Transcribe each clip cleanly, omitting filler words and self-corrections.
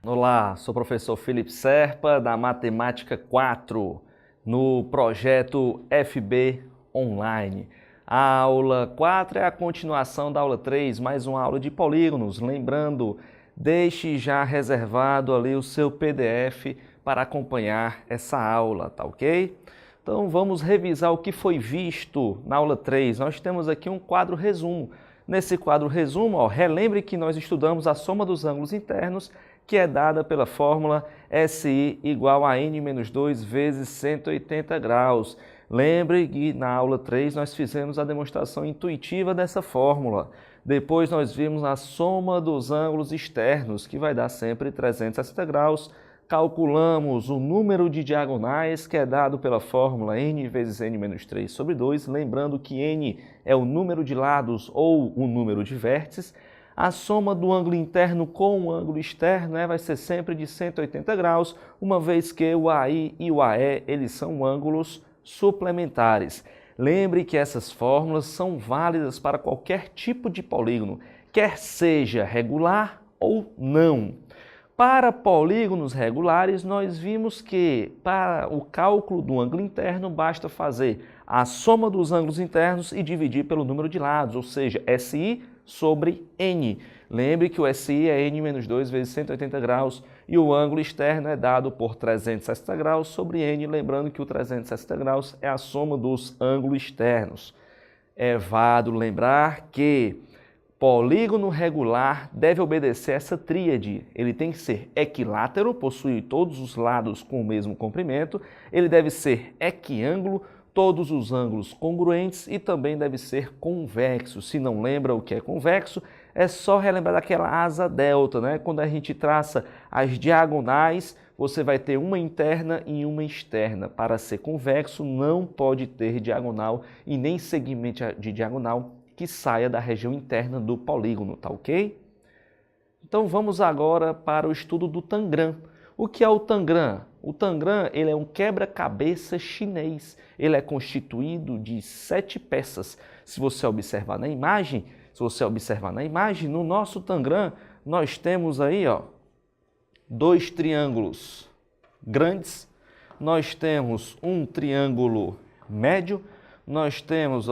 Olá, sou o professor Felipe Serpa, da Matemática 4, no projeto FB Online. A aula 4 é a continuação da aula 3, mais uma aula de polígonos. Lembrando, deixe já reservado ali o seu PDF para acompanhar essa aula, tá ok? Então vamos revisar o que foi visto na aula 3. Nós temos aqui um quadro resumo. Nesse quadro resumo, relembre que nós estudamos a soma dos ângulos internos, que é dada pela fórmula SI igual a n-2 vezes 180 graus. Lembre que na aula 3 nós fizemos a demonstração intuitiva dessa fórmula. Depois nós vimos a soma dos ângulos externos, que vai dar sempre 360 graus. Calculamos o número de diagonais, que é dado pela fórmula n vezes n-3 sobre 2. Lembrando que n é o número de lados ou o número de vértices. A soma do ângulo interno com o ângulo externo vai ser sempre de 180 graus, uma vez que o AI e o AE eles são ângulos suplementares. Lembre que essas fórmulas são válidas para qualquer tipo de polígono, quer seja regular ou não. Para polígonos regulares, nós vimos que para o cálculo do ângulo interno basta fazer a soma dos ângulos internos e dividir pelo número de lados, ou seja, SI sobre N. Lembre que o SI é n-2 vezes 180 graus e o ângulo externo é dado por 360 graus sobre N, lembrando que o 360 graus é a soma dos ângulos externos. É válido lembrar que polígono regular deve obedecer essa tríade. Ele tem que ser equilátero, possuir todos os lados com o mesmo comprimento, ele deve ser equiângulo, todos os ângulos congruentes e também deve ser convexo. Se não lembra o que é convexo, é só relembrar daquela asa delta, né? Quando a gente traça as diagonais, você vai ter uma interna e uma externa. Para ser convexo, não pode ter diagonal e nem segmento de diagonal que saia da região interna do polígono, tá ok? Então vamos agora para o estudo do tangram. O que é o tangram? O tangram ele é um quebra-cabeça chinês. Ele é constituído de 7 peças. Se você observar na imagem, no nosso tangram nós temos aí, 2 triângulos grandes, nós temos um triângulo médio, nós temos,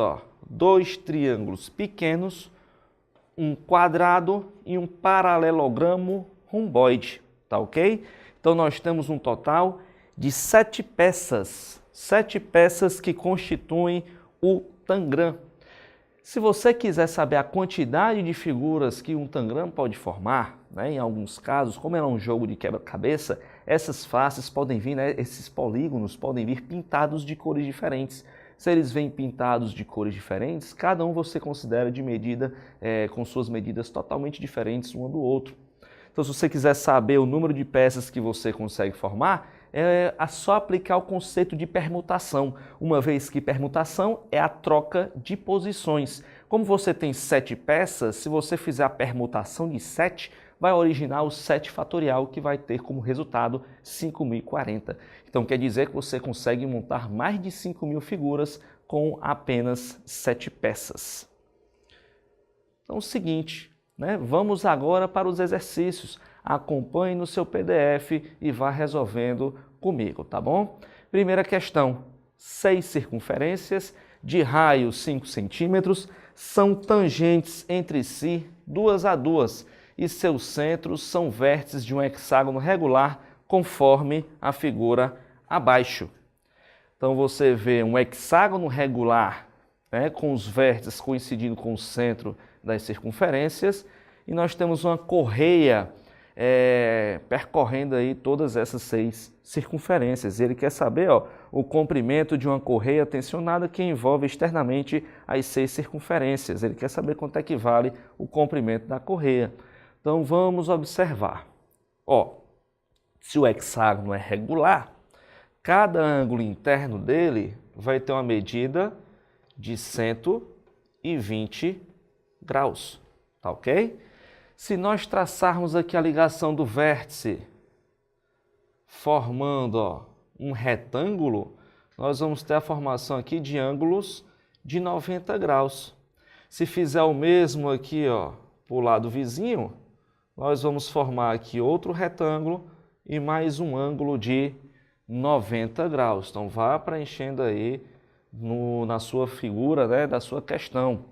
2 triângulos pequenos, um quadrado e um paralelogramo romboide, tá ok? Então nós temos um total de 7 peças, 7 peças que constituem o tangram. Se você quiser saber a quantidade de figuras que um tangram pode formar, em alguns casos, como é um jogo de quebra-cabeça, essas faces podem vir, esses polígonos podem vir pintados de cores diferentes. Se eles vêm pintados de cores diferentes, cada um você considera de medida, com suas medidas totalmente diferentes um do outro. Então, se você quiser saber o número de peças que você consegue formar, é só aplicar o conceito de permutação, uma vez que permutação é a troca de posições. Como você tem 7 peças, se você fizer a permutação de 7, vai originar o 7 fatorial, que vai ter como resultado 5.040. Então, quer dizer que você consegue montar mais de 5.000 figuras com apenas 7 peças. Então, é o seguinte, vamos agora para os exercícios. Acompanhe no seu PDF e vá resolvendo comigo, tá bom? Primeira questão, 6 circunferências de raio 5 centímetros são tangentes entre si 2 a 2 e seus centros são vértices de um hexágono regular conforme a figura abaixo. Então você vê um hexágono regular, com os vértices coincidindo com o centro das circunferências, e nós temos uma correia percorrendo aí todas essas 6 circunferências. Ele quer saber o comprimento de uma correia tensionada que envolve externamente as 6 circunferências. Ele quer saber quanto é que vale o comprimento da correia. Então vamos observar. Se o hexágono é regular, cada ângulo interno dele vai ter uma medida de 120 graus, tá ok? Se nós traçarmos aqui a ligação do vértice, formando um retângulo, nós vamos ter a formação aqui de ângulos de 90 graus. Se fizer o mesmo aqui, o lado vizinho, nós vamos formar aqui outro retângulo e mais um ângulo de 90 graus. Então, vá preenchendo aí na sua figura, né, da sua questão.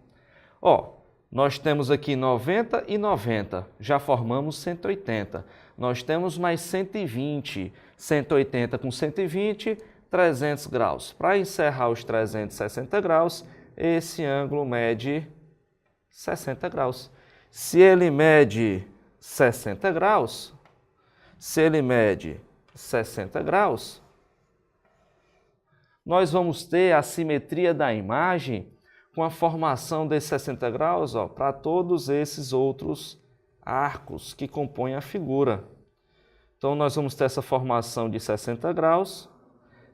Ó, nós temos aqui 90 e 90, já formamos 180. Nós temos mais 120, 180 com 120, 300 graus. Para encerrar os 360 graus, esse ângulo mede 60 graus. Se ele mede 60 graus, nós vamos ter a simetria da imagem com a formação desses 60 graus para todos esses outros arcos que compõem a figura. Então, nós vamos ter essa formação de 60 graus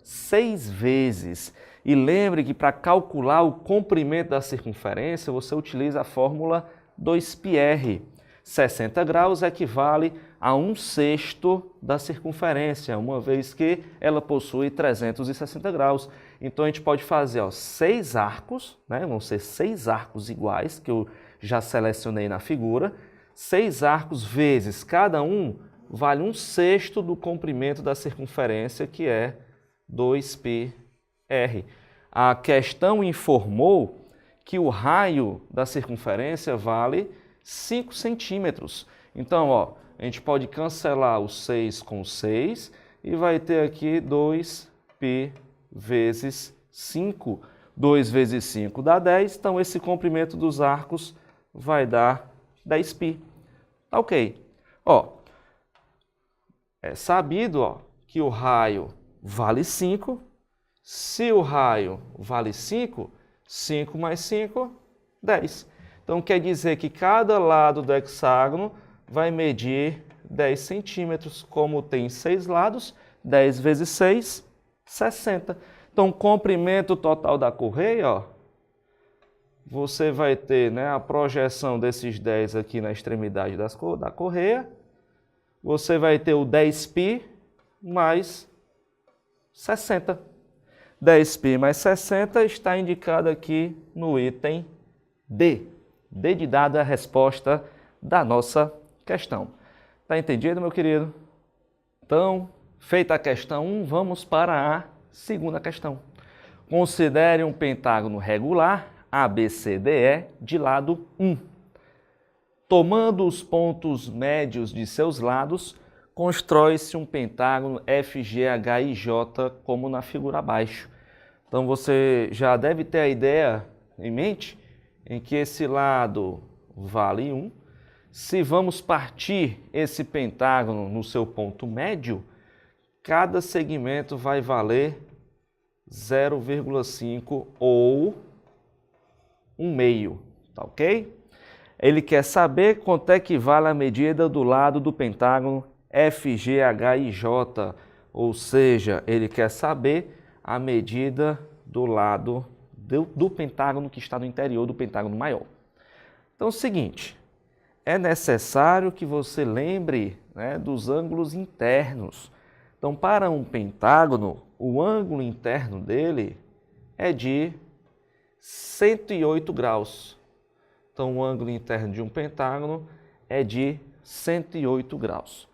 6 vezes. E lembre que para calcular o comprimento da circunferência, você utiliza a fórmula 2πr. 60 graus equivale a 1/6 da circunferência, uma vez que ela possui 360 graus. Então, a gente pode fazer 6 arcos, né? Vão ser 6 arcos iguais, que eu já selecionei na figura. 6 arcos vezes cada um vale 1/6 do comprimento da circunferência, que é 2πr. A questão informou que o raio da circunferência vale 5 centímetros. Então, a gente pode cancelar o 6 com 6 e vai ter aqui 2π vezes 5. 2 vezes 5 dá 10, então esse comprimento dos arcos vai dar 10π. Ok. É sabido que o raio vale 5. Se o raio vale 5, 5 mais 5, 10. Então, quer dizer que cada lado do hexágono vai medir 10 centímetros. Como tem 6 lados, 10 vezes 6, 60. Então, o comprimento total da correia, você vai ter, né, a projeção desses 10 aqui na extremidade da correia. Você vai ter o 10π mais 60. 10π mais 60 está indicado aqui no item D. D de dado é a resposta da nossa questão. Está entendido, meu querido? Então, feita a questão 1, vamos para a segunda questão. Considere um pentágono regular ABCDE de lado 1. Tomando os pontos médios de seus lados, constrói-se um pentágono FGHIJ, como na figura abaixo. Então, você já deve ter a ideia em mente em que esse lado vale 1. Se vamos partir esse pentágono no seu ponto médio, cada segmento vai valer 0,5 ou 1/2, tá ok? Ele quer saber quanto é que vale a medida do lado do pentágono FGHIJ, ou seja, ele quer saber a medida do lado do pentágono que está no interior do pentágono maior. Então é o seguinte, é necessário que você lembre, né, dos ângulos internos. Então, para um pentágono, o ângulo interno dele é de 108 graus. Então, o ângulo interno de um pentágono é de 108 graus.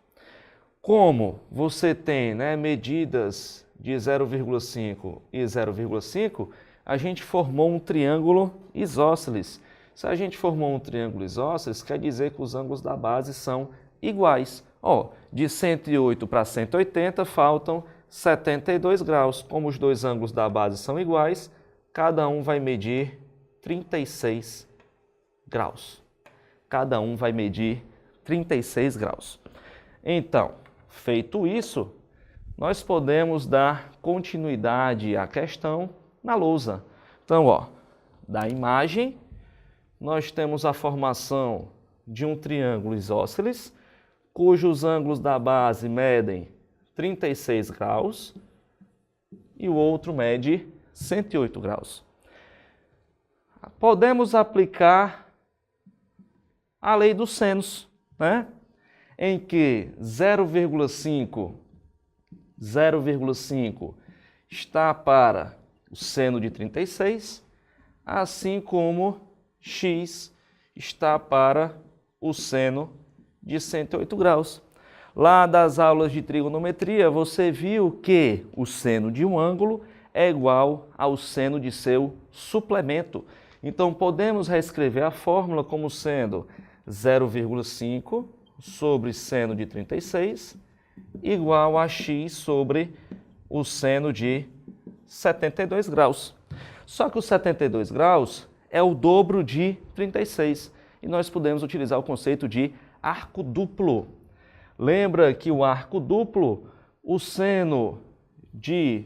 Como você tem, né, medidas de 0,5 e 0,5, a gente formou um triângulo isósceles. Se a gente formou um triângulo isósceles, quer dizer que os ângulos da base são iguais. De 108 para 180 faltam 72 graus. Como os dois ângulos da base são iguais, cada um vai medir 36 graus. Cada um vai medir 36 graus. Então, feito isso, nós podemos dar continuidade à questão na lousa. Então, da imagem, nós temos a formação de um triângulo isósceles, cujos ângulos da base medem 36 graus e o outro mede 108 graus. Podemos aplicar a lei dos senos, né? Em que 0,5 está para o seno de 36, assim como x está para o seno de 108 graus. Lá das aulas de trigonometria, você viu que o seno de um ângulo é igual ao seno de seu suplemento. Então, podemos reescrever a fórmula como sendo 0,5 sobre seno de 36 igual a x sobre o seno de 72 graus. Só que o 72 graus é o dobro de 36 e nós podemos utilizar o conceito de arco duplo. Lembra que o arco duplo, o seno de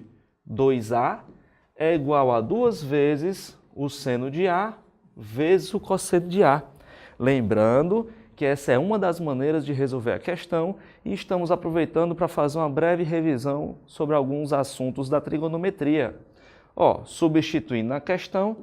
2A é igual a 2 vezes o seno de A vezes o cosseno de A. Lembrando que essa é uma das maneiras de resolver a questão e estamos aproveitando para fazer uma breve revisão sobre alguns assuntos da trigonometria. Substituindo na questão,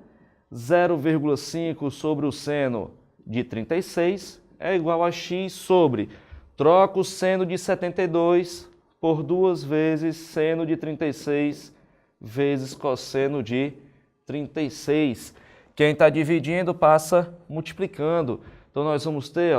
0,5 sobre o seno de 36 é igual a x sobre, troca o seno de 72 por 2 vezes seno de 36 vezes cosseno de 36. Quem está dividindo passa multiplicando. Então, nós vamos ter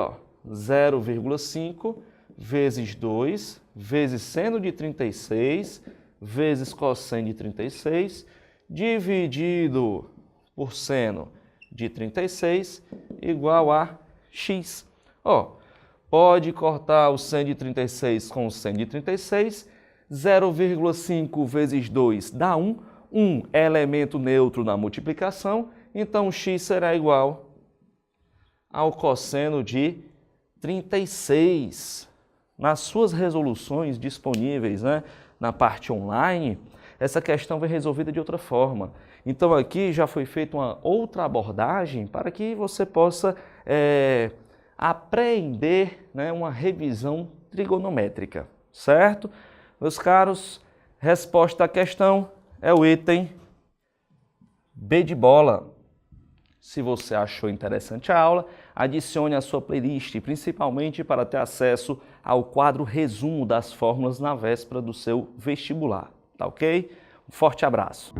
0,5 vezes 2 vezes seno de 36 vezes cosseno de 36 dividido por seno de 36 igual a x. Pode cortar o seno de 36 com o seno de 36. 0,5 vezes 2 dá 1. 1 é elemento neutro na multiplicação, então x será igual ao cosseno de 36. Nas suas resoluções disponíveis, na parte online, essa questão vem resolvida de outra forma. Então aqui já foi feita uma outra abordagem para que você possa aprender uma revisão trigonométrica, certo? Meus caros, resposta à questão é o item B de bola. Se você achou interessante a aula, adicione à sua playlist, principalmente para ter acesso ao quadro resumo das fórmulas na véspera do seu vestibular, tá ok? Um forte abraço!